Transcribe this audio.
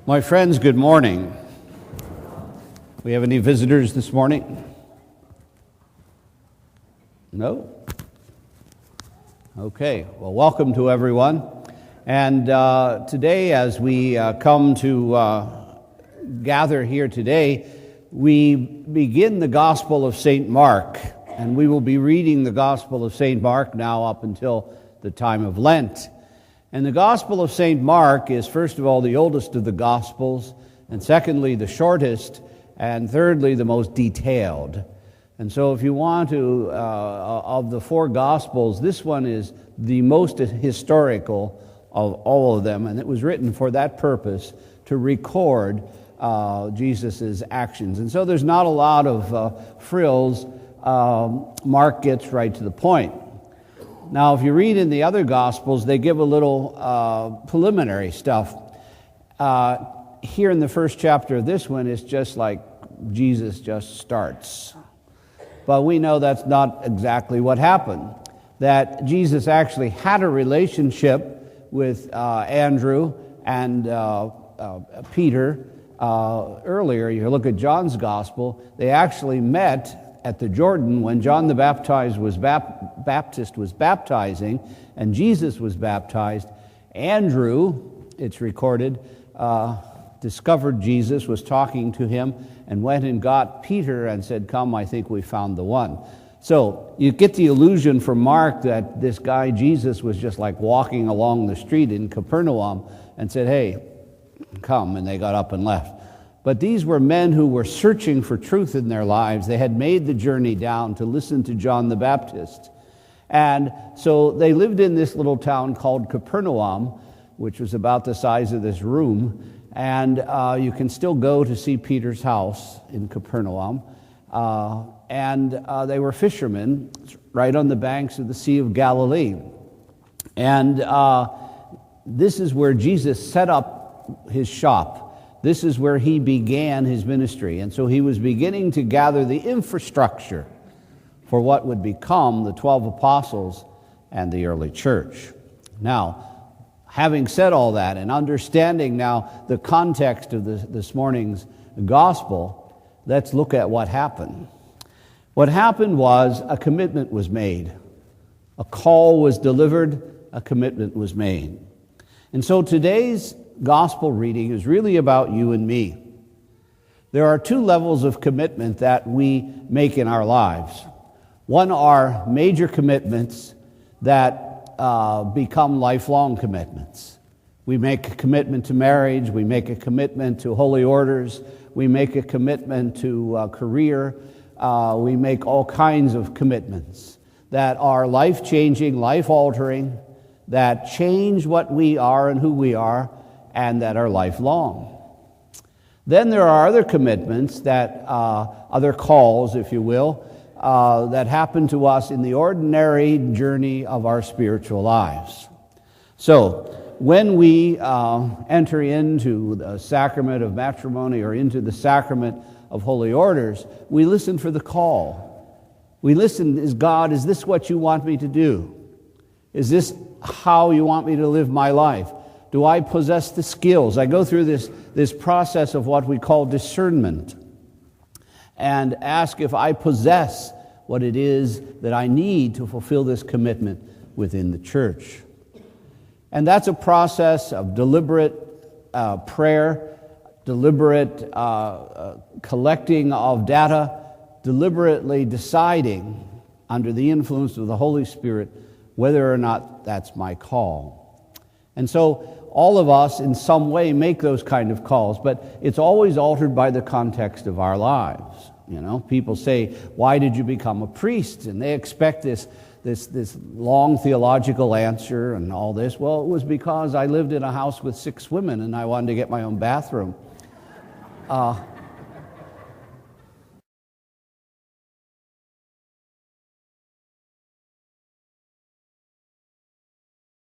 My friends, good morning. We have any visitors this morning? No? Okay, well, welcome to everyone. And today, as we come to gather here today, we begin the Gospel of St. Mark. And we will be reading the Gospel of St. Mark now up until the time of Lent. And the Gospel of St. Mark is, first of all, the oldest of the Gospels, and secondly, the shortest, and thirdly, the most detailed. And so if you want to, of the four Gospels, this one is the most historical of all of them, and it was written for that purpose, to record Jesus' actions. And so there's not a lot of frills. Mark gets right to the point. Now, if you read in the other Gospels, they give a little preliminary stuff. Here in the first chapter of this one, it's just like Jesus just starts. But we know that's not exactly what happened. That Jesus actually had a relationship with Andrew and Peter. Earlier, you look at John's Gospel, they actually met at the Jordan when John the Baptist was baptizing and Jesus was baptized. Andrew, it's recorded, discovered Jesus, was talking to him, and went and got Peter and said, "Come, I think we found the one." So you get the illusion from Mark that this guy Jesus was just like walking along the street in Capernaum and said, "Hey, come," and they got up and left. But these were men who were searching for truth in their lives. They had made the journey down to listen to John the Baptist. And so they lived in this little town called Capernaum, which was about the size of this room. And you can still go to see Peter's house in Capernaum. And they were fishermen right on the banks of the Sea of Galilee. And this is where Jesus set up his shop. This is where he began his ministry. And so he was beginning to gather the infrastructure for what would become the 12 apostles and the early church. Now, having said all that and understanding now the context of this morning's gospel, let's look at what happened. What happened was a commitment was made. A call was delivered, a commitment was made. And so today's gospel reading is really about you and me. There are two levels of commitment that we make in our lives. One are major commitments that become lifelong commitments. We make a commitment to marriage, we make a commitment to holy orders, we make a commitment to career, we make all kinds of commitments that are life-changing, life-altering, that change what we are and who we are, and that are lifelong. Then there are other commitments that, other calls, if you will, that happen to us in the ordinary journey of our spiritual lives. So, when we enter into the sacrament of matrimony or into the sacrament of holy orders, we listen for the call. We listen, is this what you want me to do? Is this how you want me to live my life? Do I possess the skills? I go through this process of what we call discernment and ask if I possess what it is that I need to fulfill this commitment within the church. And that's a process of deliberate prayer, deliberate collecting of data, deliberately deciding under the influence of the Holy Spirit whether or not that's my call. And so all of us in some way make those kind of calls, but it's always altered by the context of our lives. You know, people say, "Why did you become a priest?" And they expect this long theological answer and all this. Well, it was because I lived in a house with 6 women and I wanted to get my own bathroom.